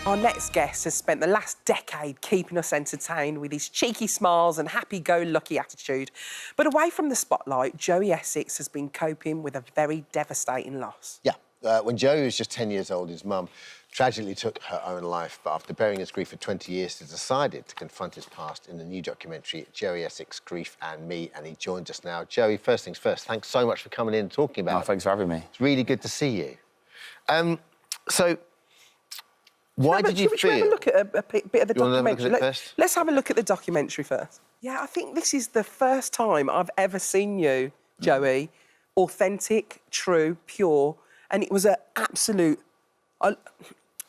Our next guest has spent the last decade keeping us entertained with his cheeky smiles and happy-go-lucky attitude. But away from the spotlight, Joey Essex has been coping with a very devastating loss. Yeah. When Joey was just 10 years old, his mum tragically took her own life, but after bearing his grief for 20 years, he decided to confront his past in the new documentary, Joey Essex, Grief and Me, and he joins us now. Joey, first things first, thanks so much for coming in and talking about it. Thanks for having me. It's really good to see you. Why did you feel... Should we have a look at a bit of the documentary? Let's have a look at the documentary first. Yeah, I think this is the first time I've ever seen you, Joey, authentic, true, pure, and it was an absolute... I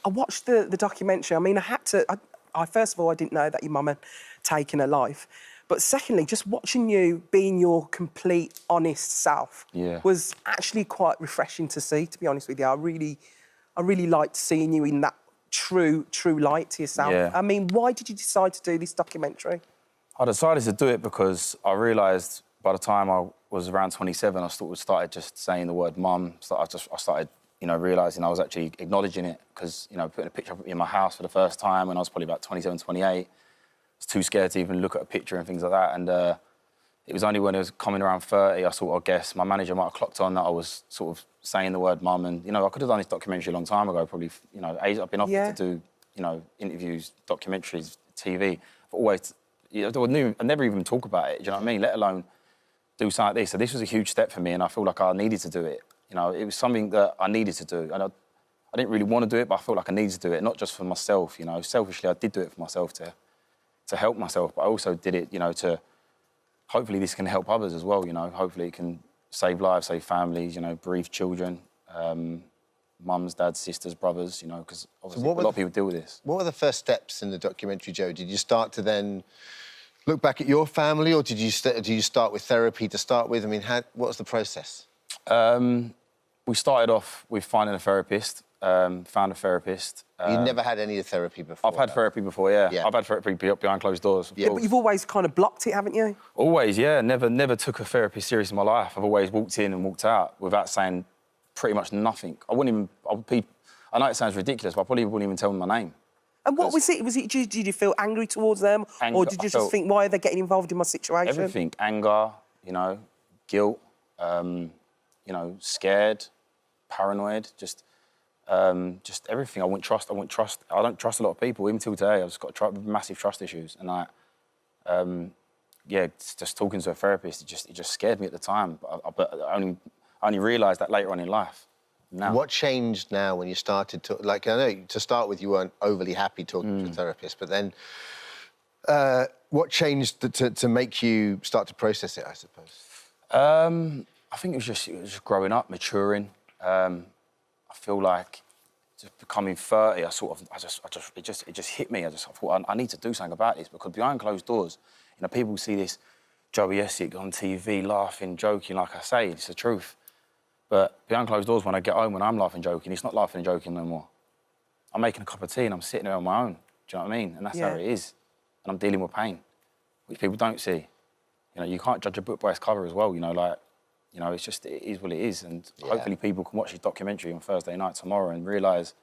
watched the documentary. I mean, I first of all, I didn't know that your mum had taken her life. But secondly, just watching you being your complete, honest self was actually quite refreshing to see, to be honest with you. I really liked seeing you in that true light to yourself. Yeah. I mean, why did you decide to do this documentary? I decided to do it because I realised by the time I was around 27, I started just saying the word mum. So I started, realising I was actually acknowledging it because, putting a picture up in my house for the first time when I was probably about 27, 28. I was too scared to even look at a picture and things like that. And it was only when it was coming around 30, I guess, my manager might have clocked on that I was sort of saying the word mum. And, I could have done this documentary a long time ago, probably, I've been offered to do, interviews, documentaries, TV. I've always, I never even talk about it, do you know what I mean? Let alone do something like this. So this was a huge step for me and I feel like I needed to do it. It was something that I needed to do. And I didn't really want to do it, but I felt like I needed to do it, not just for myself, Selfishly, I did do it for myself to help myself, but I also did it, to... Hopefully this can help others as well, Hopefully it can save lives, save families, bereaved children, mums, dads, sisters, brothers, because obviously a lot of people deal with this. What were the first steps in the documentary, Joe? Did you start to then look back at your family, or did you start with therapy to start with? I mean, what was the process? We started off with finding a therapist, found a therapist. You'd never had any therapy before? I've had therapy before, yeah. I've had therapy behind closed doors. Yeah, but you've always kind of blocked it, haven't you? Always, yeah. Never took a therapy serious in my life. I've always walked in and walked out without saying pretty much nothing. I know it sounds ridiculous, but I probably wouldn't even tell them my name. And what was it? Did you feel angry towards them? Or did you just think, why are they getting involved in my situation? Everything. Anger, guilt, scared, paranoid, just everything. I wouldn't trust. I don't trust a lot of people. Even till today, I've just got massive trust issues. And just talking to a therapist, it just scared me at the time. But I only realised that later on in life. Now. What changed now when you started to... I know, to start with, you weren't overly happy talking to a therapist, but then what changed to make you start to process it, I suppose? I think it was just growing up, maturing. I feel like just becoming 30, it just hit me. I thought I need to do something about this because behind closed doors, people see this Joey Essex on TV laughing, joking, like I say, it's the truth. But behind closed doors, when I get home, when I'm laughing, joking, it's not laughing and joking no more. I'm making a cup of tea and I'm sitting there on my own. Do you know what I mean? And that's how it is. And I'm dealing with pain, which people don't see. You can't judge a book by its cover as well. It's just, it is what it is. And hopefully people can watch this documentary on Thursday night tomorrow and realise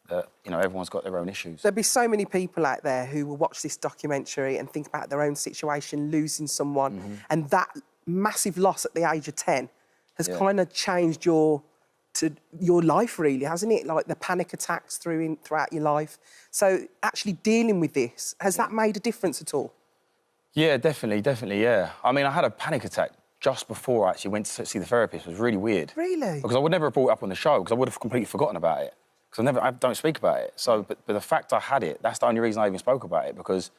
that, everyone's got their own issues. There'll be so many people out there who will watch this documentary and think about their own situation, losing someone, and that massive loss at the age of 10 has kind of changed your life, really, hasn't it? Like the panic attacks throughout your life. So actually dealing with this, has that made a difference at all? Yeah, definitely, yeah. I mean, I had a panic attack just before I actually went to see the therapist. It was really weird. Really? Because I would never have brought it up on the show, because I would have completely forgotten about it. Because I don't speak about it. So, but the fact I had it, that's the only reason I even spoke about it, because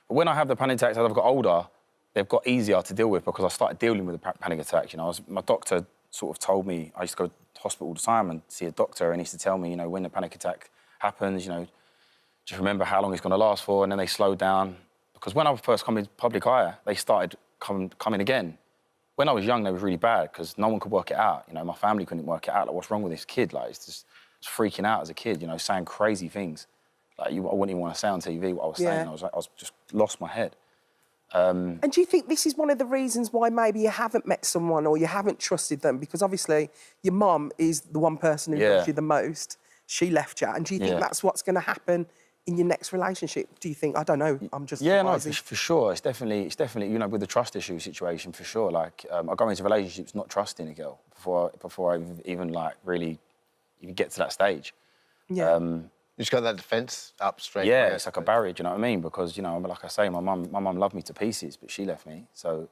when I have the panic attacks as I've got older, they've got easier to deal with because I started dealing with the panic attacks. My doctor sort of told me, I used to go to hospital all the time and see a doctor, and he used to tell me, when the panic attack happens, just remember how long it's going to last for, and then they slowed down. Because when I first come into public eye, they started coming again. When I was young, they were really bad because no one could work it out. My family couldn't work it out. Like, what's wrong with this kid? Like, it's just freaking out as a kid, saying crazy things. Like, I wouldn't even want to say on TV what I was saying. I was just lost my head. And do you think this is one of the reasons why maybe you haven't met someone or you haven't trusted them? Because obviously your mum is the one person who loves you the most. she left you. And do you think that's what's going to happen in your next relationship? Do you think? I don't know. I'm just for sure. It's definitely you know, with the trust issue situation, for sure. Like I go into relationships not trusting a girl before I even like really even get to that stage. Yeah. You just got that defence up straight. Yeah, it's like a barrier. Do you know what I mean? Because you know, like I say, my mum loved me to pieces, but she left me. So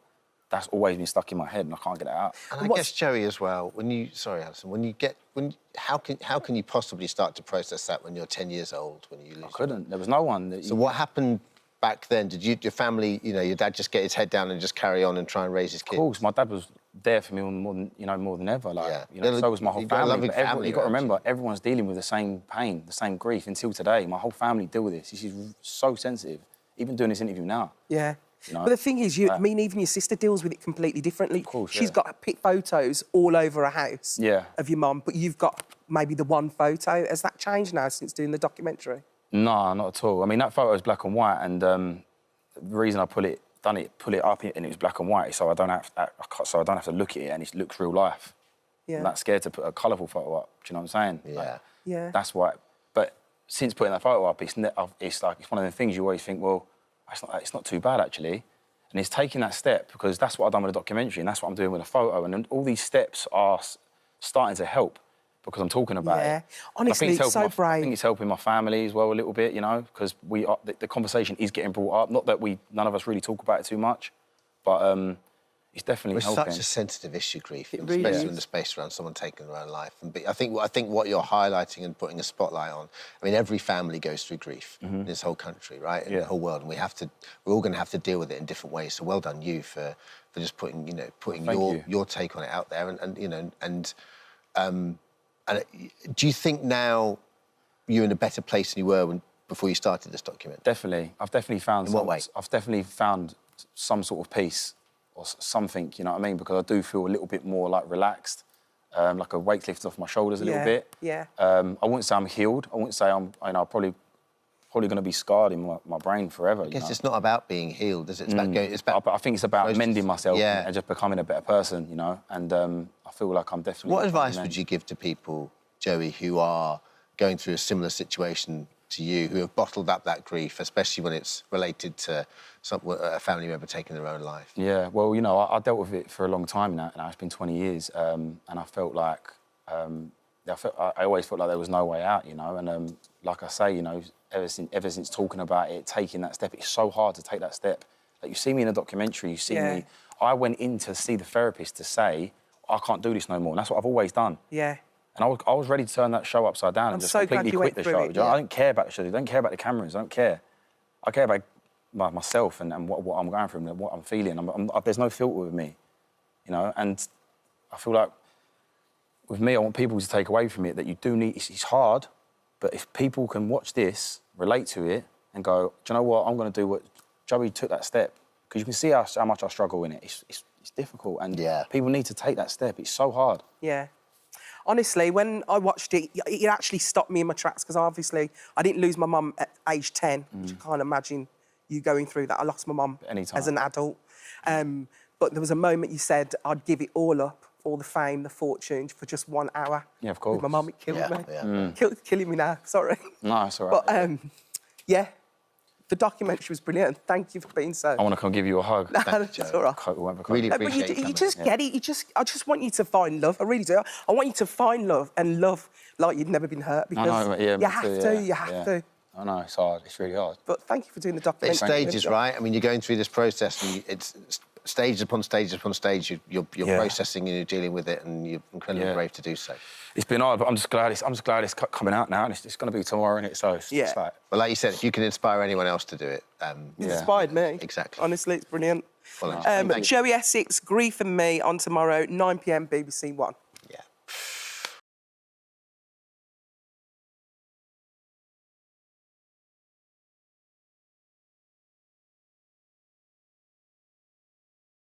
that's always been stuck in my head, and I can't get it out. And I guess, Joey, as well, Alison, how can you possibly start to process that when you're 10 years old, when you lose? I couldn't. There was no one. So what happened back then? Did your family, you know, your dad just get his head down and just carry on and try and raise his kids? Of course, my dad was there for me more than ever. Like, you know, so was my whole family. You've got to remember, everyone's dealing with the same pain, the same grief until today. My whole family deal with this. This is so sensitive. Even doing this interview now. Yeah. You know? But the thing is, I mean, even your sister deals with it completely differently. Of course, She's got photos all over her house Yeah. of your mum, but you've got maybe the one photo. Has that changed now since doing the documentary? No, not at all. I mean, that photo is black and white, and the reason I pull it up and it was black and white, so I don't have to look at it and it looks real life. Yeah. I'm not scared to put a colourful photo up. Do you know what I'm saying? Yeah. Like, Yeah. That's why. But since putting that photo up, it's one of the things you always think, well, it's not too bad actually, and it's taking that step because that's what I've done with the documentary, and that's what I'm doing with a photo, and all these steps are starting to help because I'm talking about it. Honestly, it's so brave. I think it's helping my family as well a little bit, you know, because the conversation is getting brought up. Not that none of us really talk about it too much, but it's definitely helping. It's such a sensitive issue, grief, really especially in the space around someone taking their own life. And I think what you're highlighting and putting a spotlight on, I mean, every family goes through grief in this whole country, right, in the whole world, and we're all going to have to deal with it in different ways. So well done you for just putting your take on it out there, and do you think now you're in a better place than you were before you started this document? Definitely. I've definitely found... In what way? I've definitely found some sort of peace or something, you know what I mean? Because I do feel a little bit more, like, relaxed, like a weight lifted off my shoulders a little bit. Yeah. I wouldn't say I'm healed. I wouldn't say I'm probably going to be scarred in my brain forever. I guess it's not about being healed, is it? It's about I think it's about mending myself and just becoming a better person, you know? And I feel like I'm definitely... What advice would you give to people, Joey, who are going through a similar situation to you, who have bottled up that grief, especially when it's related to a family member taking their own life? Yeah, well, you know, I dealt with it for a long time now. It's been 20 years, and I felt like... I always felt like there was no way out, you know? And like I say, you know, ever since talking about it, taking that step, it's so hard to take that step. Like, you see me in a documentary, you see me... I went in to see the therapist to say, I can't do this no more, and that's what I've always done. Yeah. And I was ready to turn that show upside down and just completely quit the show. I don't care about the show, I don't care about the cameras, I don't care. I care about myself and what I'm going through and what I'm feeling. There's no filter with me, you know? And I feel like, with me, I want people to take away from it that you do need... It's hard, but if people can watch this, relate to it, and go, do you know what, I'm going to do what... Joey took that step. Because you can see how much I struggle in it. It's difficult, and people need to take that step. It's so hard. Yeah. Honestly, when I watched it, it actually stopped me in my tracks, because obviously I didn't lose my mum at age 10, which I can't imagine you going through that. I lost my mum as an adult. But there was a moment you said, I'd give it all up, all the fame, the fortune, for just 1 hour. Yeah, of course. With my mum, it killed me. Killing me now, sorry. No, it's all right. But, yeah, the documentary was brilliant. Thank you for being so... I want to come give you a hug. That's all right. Really appreciate you just get it. I just want you to find love. I really do. I want you to find love and love like you'd never been hurt, because you have to. I know, it's hard. It's really hard. But thank you for doing the documentary. It's stages, right? I mean, you're going through this process, and it's stage upon stage upon stage. You're processing and you're dealing with it, and you're incredibly brave to do so. It's been hard, but I'm just glad it's coming out now, and it's going to be tomorrow, innit? So it's just like... Well, like you said, if you can inspire anyone else to do it... It's inspired me. Exactly. Honestly, it's brilliant. Well, Joey Essex, Grief and Me, on tomorrow, 9 p.m, BBC One. Yeah.